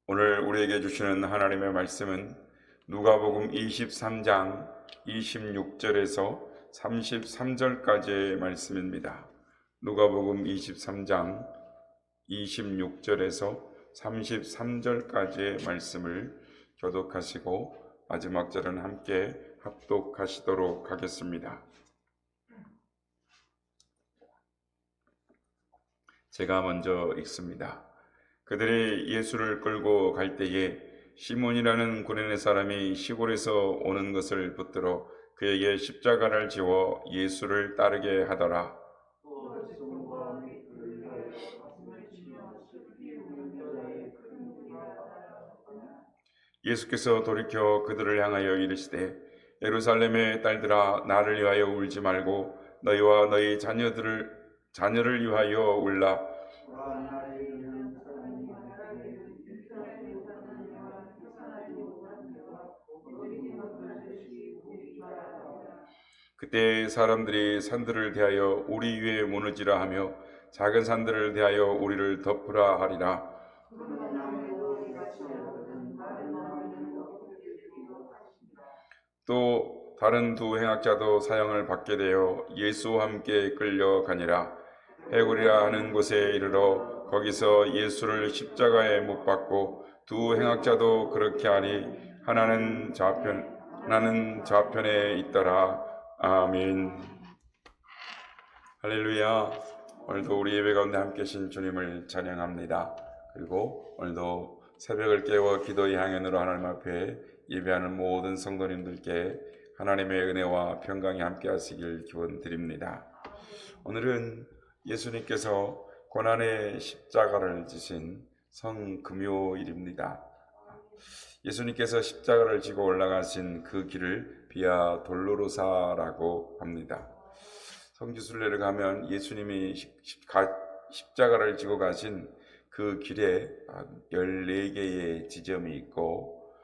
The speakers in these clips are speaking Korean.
오늘 우리에게 주시는 하나님의 말씀은 누가복음 23장 26절에서 33절까지의 말씀입니다. 누가복음 23장 26절에서 33절까지의 말씀을 교독하시고 마지막 절은 함께 합독하시도록 하겠습니다. 제가 먼저 읽습니다. 그들이 예수를 끌고 갈 때에 시몬이라는 구레네 사람이 시골에서 오는 것을 붙들어 그에게 십자가를 지워 예수를 따르게 하더라. 예수께서 돌이켜 그들을 향하여 이르시되 예루살렘의 딸들아, 나를 위하여 울지 말고 너희와 너희 자녀를 위하여 울라. 그때 사람들이 산들을 대하여 우리 위에 무너지라 하며 작은 산들을 대하여 우리를 덮으라 하리라. 또 다른 두 행악자도 사형을 받게 되어 예수와 함께 끌려가니라. 해골이라 하는 곳에 이르러 거기서 예수를 십자가에 못 박고 두 행악자도 그렇게 하니 하나는 좌편에 있더라. 아멘. 할렐루야. 오늘도 우리 예배 가운데 함께 계신 주님을 찬양합니다. 그리고 오늘도 새벽을 깨워 기도의 향연으로 하나님 앞에 예배하는 모든 성도님들께 하나님의 은혜와 평강이 함께 하시길 기원드립니다. 오늘은 예수님께서 고난의 십자가를 지신 성금요일입니다. 예수님께서 십자가를 지고 올라가신 그 길을 비아 돌로로사라고 합니다. 성지순례를 가면 예수님이 십자가를 지고 가신 그 길에 14개의 지점이 있고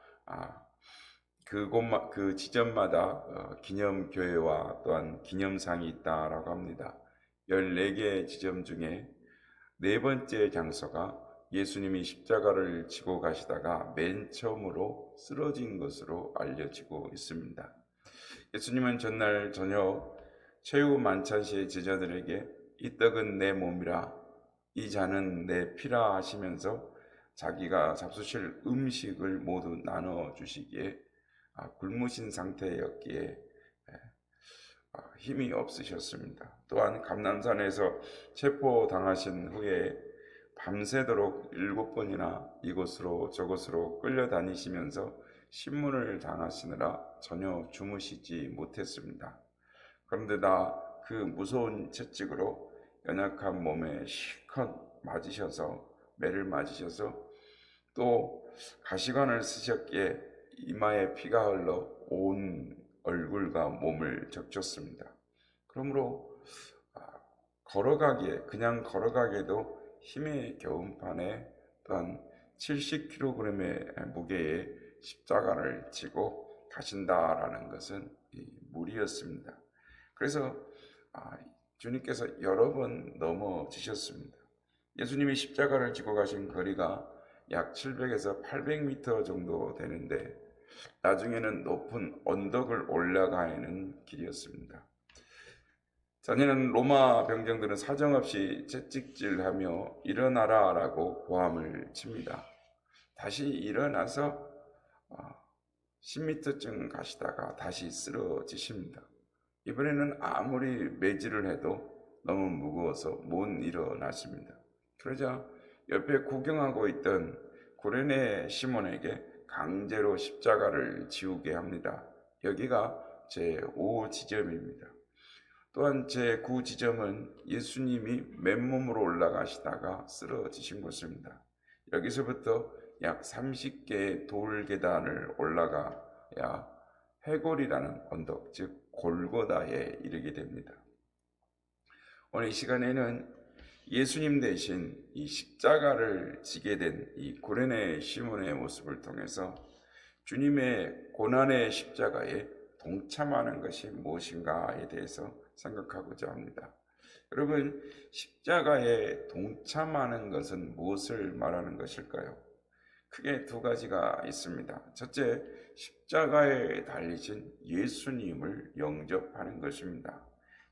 그 지점마다 기념교회와 또한 기념상이 있다라고 합니다. 14개의 지점 중에 네 번째 장소가 예수님이 십자가를 지고 가시다가 맨 처음으로 쓰러진 것으로 알려지고 있습니다. 예수님은 전날 저녁 최후 만찬시에 제자들에게 이 떡은 내 몸이라 이 잔은 내 피라 하시면서 자기가 잡수실 음식을 모두 나눠주시기에 굶으신 상태였기에 힘이 없으셨습니다. 또한 감람산에서 체포당하신 후에 밤새도록 7번이나 이곳으로 저곳으로 끌려다니시면서 신문을 당하시느라 전혀 주무시지 못했습니다. 그런데 그 무서운 채찍으로 연약한 몸에 실컷 매를 맞으셔서 또 가시관을 쓰셨기에 이마에 피가 흘러 온 얼굴과 몸을 적셨습니다. 그러므로 그냥 걸어가기에도 힘의 겨운판에 또한 70kg의 무게의 십자가를 지고 가신다라는 것은 무리였습니다. 그래서 주님께서 여러 번 넘어지셨습니다. 예수님이 십자가를 지고 가신 거리가 약 700에서 800m 정도 되는데 나중에는 높은 언덕을 올라가는 길이었습니다. 자네는 로마 병정들은 사정없이 채찍질하며 일어나라 라고 고함을 칩니다. 다시 일어나서 10m쯤 가시다가 다시 쓰러지십니다. 이번에는 아무리 매질을 해도 너무 무거워서 못 일어나십니다. 그러자 옆에 구경하고 있던 구레네 시몬에게 강제로 십자가를 지우게 합니다. 여기가 제5지점입니다. 또한 제9지점은 예수님이 맨몸으로 올라가시다가 쓰러지신 곳입니다. 여기서부터 약 30개의 돌계단을 올라가야 해골이라는 언덕, 즉 골고다에 이르게 됩니다. 오늘 이 시간에는 예수님 대신 이 십자가를 지게 된 이 구레네 시몬의 모습을 통해서 주님의 고난의 십자가에 동참하는 것이 무엇인가에 대해서 생각하고자 합니다. 여러분, 십자가에 동참하는 것은 무엇을 말하는 것일까요? 크게 두 가지가 있습니다. 첫째, 십자가에 달리신 예수님을 영접하는 것입니다.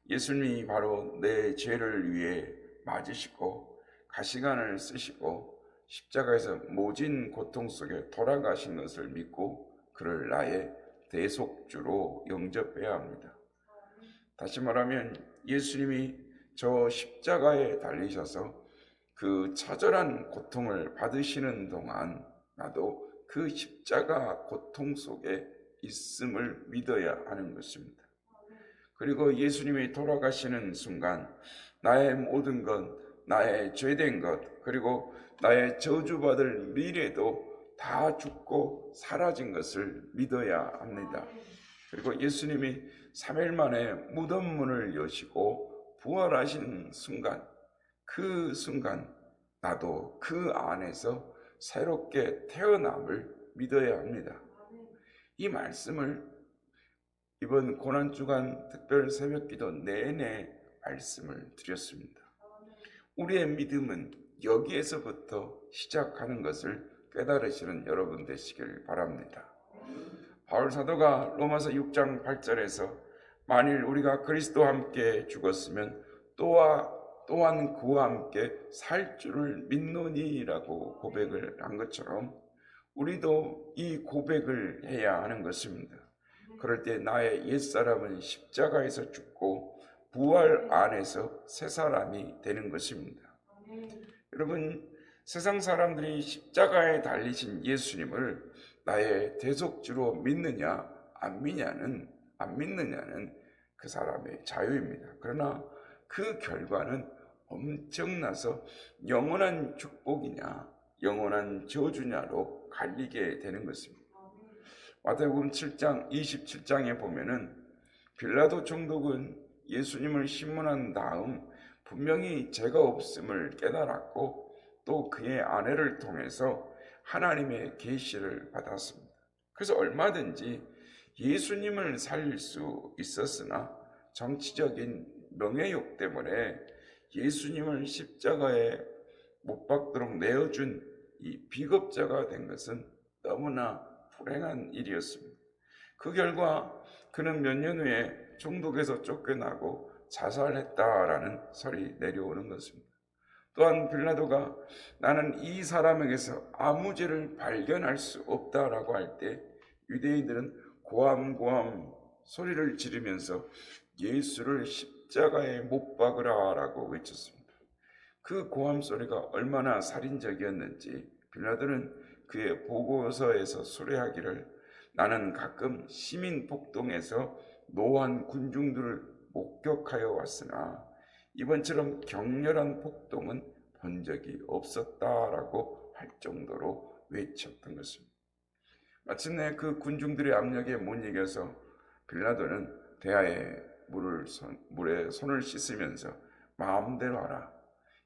예수님이 바로 내 죄를 위해 맞으시고 가시관을 쓰시고 십자가에서 모진 고통 속에 돌아가신 것을 믿고 그를 나의 대속주로 영접해야 합니다. 다시 말하면 예수님이 저 십자가에 달리셔서 그 처절한 고통을 받으시는 동안 나도 그 십자가 고통 속에 있음을 믿어야 하는 것입니다. 그리고 예수님이 돌아가시는 순간 나의 모든 것, 나의 죄된 것, 그리고 나의 저주받을 미래도 다 죽고 사라진 것을 믿어야 합니다. 그리고 예수님이 3일 만에 무덤 문을 여시고 부활하신 순간, 그 순간 나도 그 안에서 새롭게 태어남을 믿어야 합니다. 이 말씀을 이번 고난주간 특별 새벽기도 내내 말씀을 드렸습니다. 우리의 믿음은 여기에서부터 시작하는 것을 깨달으시는 여러분 되시길 바랍니다. 바울 사도가 로마서 6장 8절에서 만일 우리가 그리스도와 함께 죽었으면 또한 그와 함께 살 줄을 믿노니라고 고백을 한 것처럼 우리도 이 고백을 해야 하는 것입니다. 그럴 때 나의 옛사람은 십자가에서 죽고 부활 안에서 새 사람이 되는 것입니다. 여러분, 세상 사람들이 십자가에 달리신 예수님을 나의 대속주로 믿느냐 안 믿느냐는 그 사람의 자유입니다. 그러나 그 결과는 엄청나서 영원한 축복이냐 영원한 저주냐로 갈리게 되는 것입니다. 마태복음 7장 27장에 보면은 빌라도 총독은 예수님을 신문한 다음 분명히 죄가 없음을 깨달았고 또 그의 아내를 통해서 하나님의 계시를 받았습니다. 그래서 얼마든지 예수님을 살릴 수 있었으나 정치적인 명예욕 때문에 예수님을 십자가에 못 박도록 내어준 이 비겁자가 된 것은 너무나 불행한 일이었습니다. 그 결과 그는 몇 년 후에 총독에서 쫓겨나고 자살했다라는 설이 내려오는 것입니다. 또한 빌라도가 나는 이 사람에게서 아무 죄를 발견할 수 없다라고 할 때 유대인들은 고함고함 소리를 지르면서 예수를 십자가에 못 박으라라고 외쳤습니다. 그 고함 소리가 얼마나 살인적이었는지 빌라도는 그의 보고서에서 수레하기를 나는 가끔 시민 폭동에서 노한 군중들을 목격하여 왔으나 이번처럼 격렬한 폭동은 본 적이 없었다라고 할 정도로 외쳤던 것입니다. 마침내 그 군중들의 압력에 못 이겨서 빌라도는 대야에 물에 손을 씻으면서 마음대로 하라.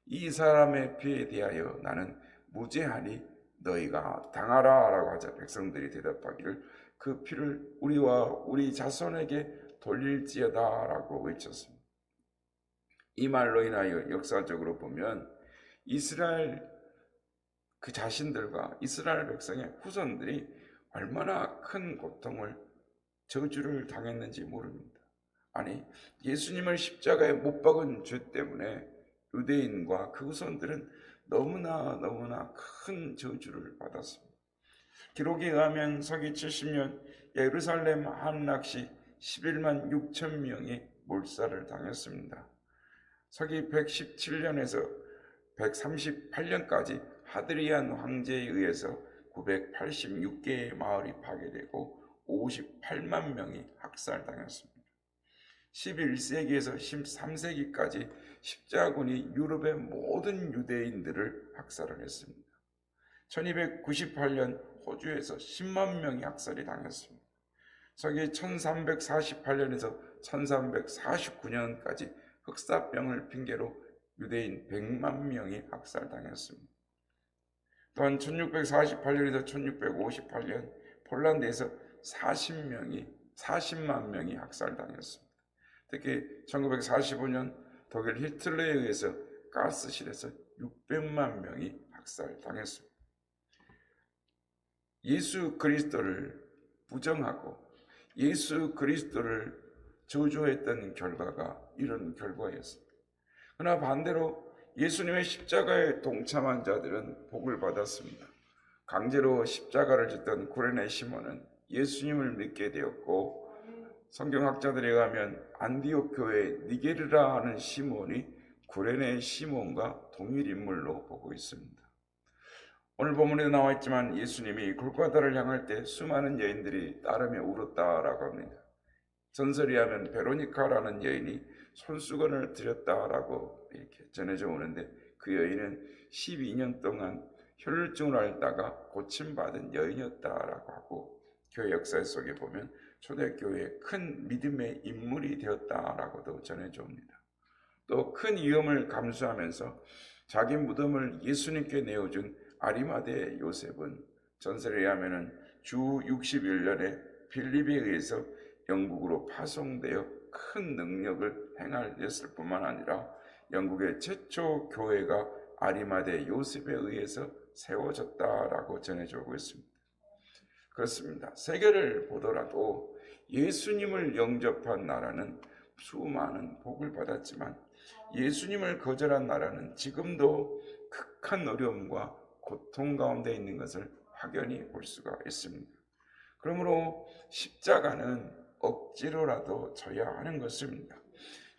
이 사람의 피에 대하여 나는 무죄하니 너희가 당하라 라고 하자 백성들이 대답하기를 그 피를 우리와 우리 자손에게 돌릴지어다 라고 외쳤습니다. 이 말로 인하여 역사적으로 보면 이스라엘 그 자신들과 이스라엘 백성의 후손들이 얼마나 큰 고통을 저주를 당했는지 모릅니다. 아니 예수님을 십자가에 못 박은 죄 때문에 유대인과 그 후손들은 너무나 큰 저주를 받았습니다. 기록에 의하면 서기 70년 예루살렘 함락시 11만 6천 명이 몰살을 당했습니다. 서기 117년에서 138년까지 하드리안 황제에 의해서 986개의 마을이 파괴되고 58만 명이 학살당했습니다. 11세기에서 13세기까지 십자군이 유럽의 모든 유대인들을 학살을 했습니다. 1298년 호주에서 10만 명이 학살이 당했습니다. 서기 1348년에서 1349년까지 흑사병을 핑계로 유대인 100만 명이 학살당했습니다. 또한 1648년에서 1658년 폴란드에서 40만 명이 학살당했습니다. 특히 1945년 독일 히틀러에 의해서 가스실에서 600만 명이 학살당했습니다. 예수 그리스도를 부정하고 예수 그리스도를 저주했던 결과가 이런 결과였습니다. 그러나 반대로 예수님의 십자가에 동참한 자들은 복을 받았습니다. 강제로 십자가를 졌던 구레네 시몬은 예수님을 믿게 되었고, 성경학자들에 의하면 안디옥 교회 니게르라 하는 시몬이 구레네 시몬과 동일 인물로 보고 있습니다. 오늘 본문에 나와 있지만 예수님이 골고다를 향할 때 수많은 여인들이 따르며 울었다라고 합니다. 전설에 하면 베로니카라는 여인이 손수건을 드렸다라고 이렇게 전해져 오는데, 그 여인은 12년 동안 혈루증을 앓다가 고침받은 여인이었다라고 하고, 교회 역사 속에 보면 초대교회의 큰 믿음의 인물이 되었다라고도 전해져 옵니다. 또 큰 위험을 감수하면서 자기 무덤을 예수님께 내어준 아리마대 요셉은 전설에 의하면 주 60일년에 빌립에 의해서 영국으로 파송되어 큰 능력을 행하였을 뿐만 아니라 영국의 최초 교회가 아리마대 요셉에 의해서 세워졌다라고 전해져 오고 있습니다. 그렇습니다. 세계를 보더라도 예수님을 영접한 나라는 수많은 복을 받았지만 예수님을 거절한 나라는 지금도 극한 어려움과 고통 가운데 있는 것을 확연히 볼 수가 있습니다. 그러므로 십자가는 억지로라도 져야 하는 것입니다.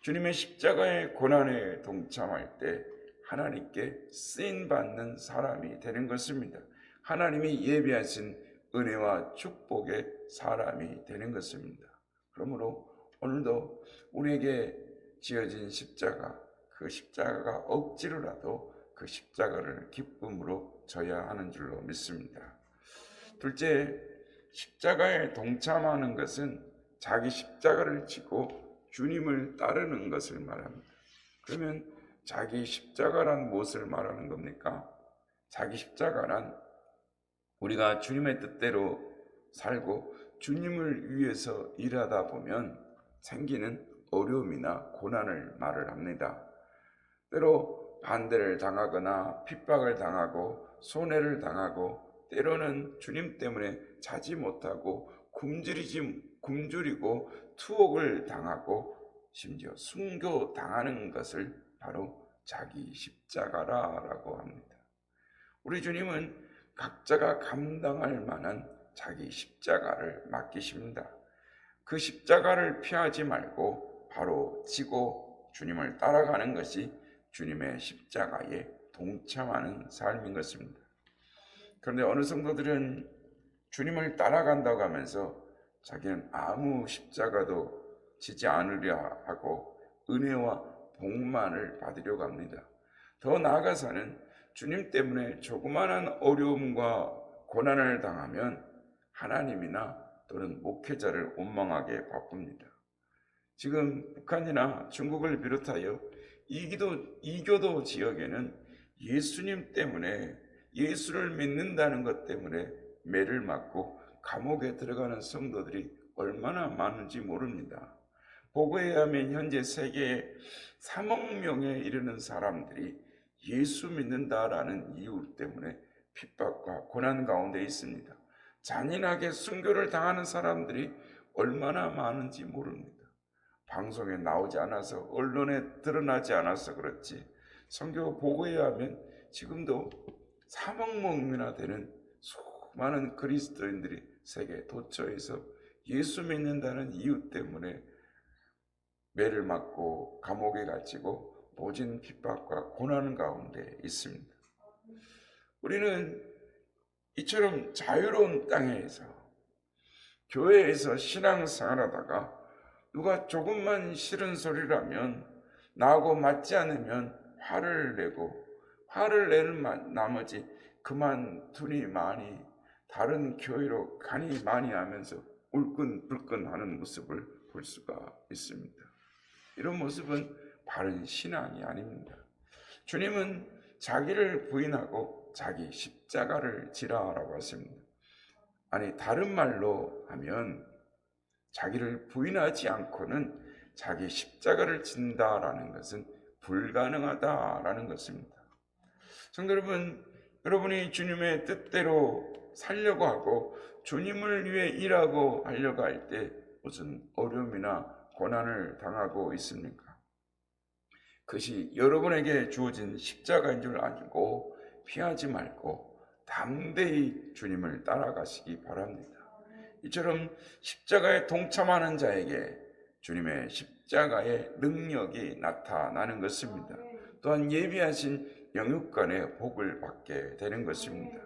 주님의 십자가의 고난에 동참할 때 하나님께 쓰임받는 사람이 되는 것입니다. 하나님이 예비하신 은혜와 축복의 사람이 되는 것입니다. 그러므로 오늘도 우리에게 지어진 십자가, 그 십자가가 억지로라도 그 십자가를 기쁨으로 져야 하는 줄로 믿습니다. 둘째, 십자가에 동참하는 것은 자기 십자가를 지고 주님을 따르는 것을 말합니다. 그러면 자기 십자가란 무엇을 말하는 겁니까? 자기 십자가란 우리가 주님의 뜻대로 살고 주님을 위해서 일하다 보면 생기는 어려움이나 고난을 말을 합니다. 때로 반대를 당하거나 핍박을 당하고 손해를 당하고, 때로는 주님 때문에 자지 못하고 굶주리고 투옥을 당하고 심지어 순교당하는 것을 바로 자기 십자가라고 합니다. 우리 주님은 각자가 감당할 만한 자기 십자가를 맡기십니다. 그 십자가를 피하지 말고 바로 지고 주님을 따라가는 것이 주님의 십자가에 동참하는 삶인 것입니다. 그런데 어느 성도들은 주님을 따라간다고 하면서 자기는 아무 십자가도 지지 않으려 하고 은혜와 복만을 받으려고 합니다. 더 나아가서는 주님 때문에 조그마한 어려움과 고난을 당하면 하나님이나 또는 목회자를 원망하게 바쁩니다. 지금 북한이나 중국을 비롯하여 이교도 지역에는 예수님 때문에, 예수를 믿는다는 것 때문에 매를 맞고 감옥에 들어가는 성도들이 얼마나 많은지 모릅니다. 보고에 의하면 현재 세계에 3억 명에 이르는 사람들이 예수 믿는다라는 이유 때문에 핍박과 고난 가운데 있습니다. 잔인하게 순교를 당하는 사람들이 얼마나 많은지 모릅니다. 방송에 나오지 않아서, 언론에 드러나지 않아서 그렇지 선교 보고에 의하면 지금도 3억 명이나 되는 수많은 그리스도인들이 세계 도처에서 예수 믿는다는 이유 때문에 매를 맞고 감옥에 갇히고 모진 핍박과 고난 가운데 있습니다. 우리는 이처럼 자유로운 땅에서 교회에서 신앙생활하다가 누가 조금만 싫은 소리를 하면, 나하고 맞지 않으면 화를 내고, 화를 내는 나머지 그만두니 많이 다른 교회로 가니 많이 하면서 울끈불끈하는 모습을 볼 수가 있습니다. 이런 모습은 바른 신앙이 아닙니다. 주님은 자기를 부인하고 자기 십자가를 지라라고 하십니다. 아니, 다른 말로 하면 자기를 부인하지 않고는 자기 십자가를 진다라는 것은 불가능하다라는 것입니다. 성도 여러분, 여러분이 주님의 뜻대로 살려고 하고 주님을 위해 일하고 하려고 할 때 무슨 어려움이나 고난을 당하고 있습니까? 그것이 여러분에게 주어진 십자가인 줄 알고 피하지 말고 담대히 주님을 따라가시기 바랍니다. 이처럼 십자가에 동참하는 자에게 주님의 십자가의 능력이 나타나는 것입니다. 또한 예비하신 영육간의 복을 받게 되는 것입니다.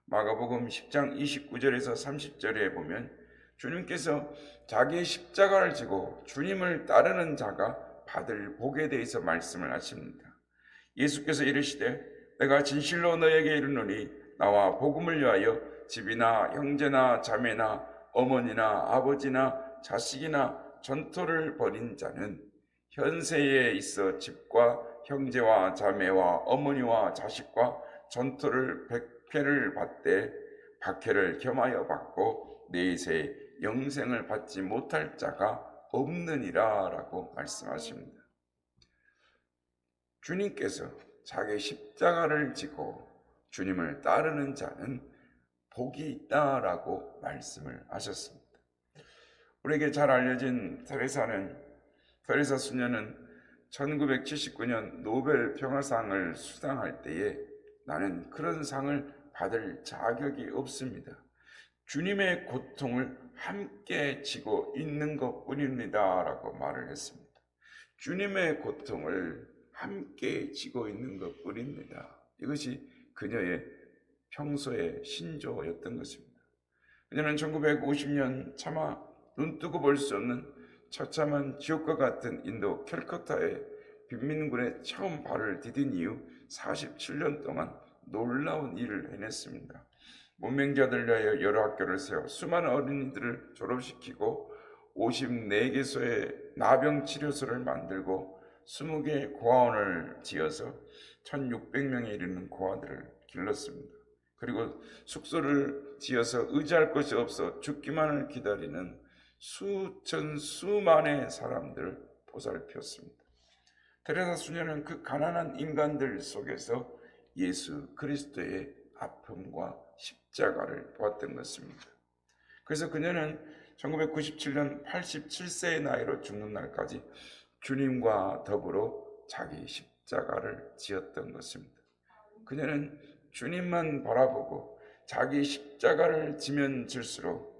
마가복음 10장 29절에서 30절에 보면 주님께서 자기의 십자가를 지고 주님을 따르는 자가 받을 복에 대해서 말씀을 하십니다. 예수께서 이르시되 내가 진실로 너에게 이르노니 나와 복음을 위하여 집이나 형제나 자매나 어머니나 아버지나 자식이나 전토를 벌인 자는 현세에 있어 집과 형제와 자매와 어머니와 자식과 전토를 100회를 받되 박해를 겸하여 받고 내세 영생을 받지 못할 자가 없느니라 라고 말씀하십니다. 주님께서 자기 십자가를 지고 주님을 따르는 자는 복이 있다라고 말씀을 하셨습니다. 우리에게 잘 알려진 테레사 수녀는 1979년 노벨 평화상을 수상할 때에 나는 그런 상을 받을 자격이 없습니다. 주님의 고통을 함께 지고 있는 것뿐입니다 라고 말을 했습니다. 주님의 고통을 함께 지고 있는 것뿐입니다. 이것이 그녀의 평소의 신조였던 것입니다. 그녀는 1950년 차마 눈뜨고 볼 수 없는 처참한 지옥과 같은 인도 캘커타의 빈민군에 처음 발을 디딘 이후 47년 동안 놀라운 일을 해냈습니다. 문맹자들 위하여 여러 학교를 세워 수많은 어린이들을 졸업시키고 54개소의 나병치료소를 만들고 20개의 고아원을 지어서 1600명에 이르는 고아들을 길렀습니다. 그리고 숙소를 지어서 의지할 것이 없어 죽기만을 기다리는 수만의 사람들을 보살폈습니다. 테레사 수녀는 그 가난한 인간들 속에서 예수 그리스도의 아픔과 십자가를 보았던 것입니다. 그래서 그녀는 1997년 87세의 나이로 죽는 날까지 주님과 더불어 자기 십자가를 지었던 것입니다. 그녀는 주님만 바라보고 자기 십자가를 지면 질수록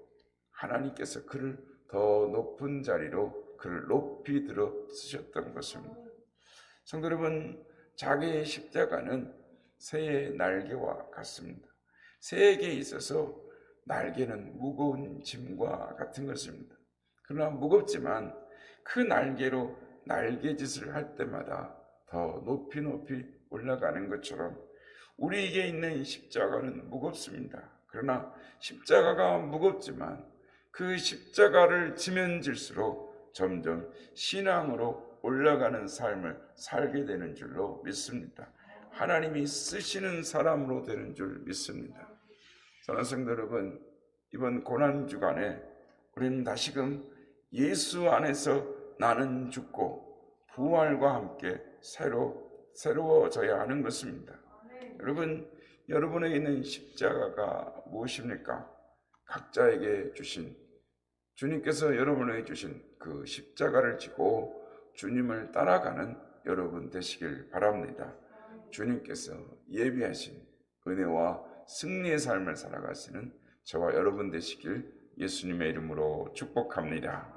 하나님께서 그를 더 높은 자리로 그를 높이 들어 쓰셨던 것입니다. 성도 여러분, 자기의 십자가는 새의 날개와 같습니다. 새에게 있어서 날개는 무거운 짐과 같은 것입니다. 그러나 무겁지만 그 날개로 날개짓을 할 때마다 더 높이 올라가는 것처럼 우리에게 있는 십자가는 무겁습니다. 그러나 십자가가 무겁지만 그 십자가를 지면 질수록 점점 신앙으로 올라가는 삶을 살게 되는 줄로 믿습니다. 하나님이 쓰시는 사람으로 되는 줄 믿습니다. 사랑하는 성도 여러분, 이번 고난주간에 우리는 다시금 예수 안에서 나는 죽고 부활과 함께 새로워져야 하는 것입니다. 여러분, 여러분에게 있는 십자가가 무엇입니까? 각자에게 주신, 주님께서 여러분에게 주신 그 십자가를 지고 주님을 따라가는 여러분 되시길 바랍니다. 주님께서 예비하신 은혜와 승리의 삶을 살아가시는 저와 여러분 되시길 예수님의 이름으로 축복합니다.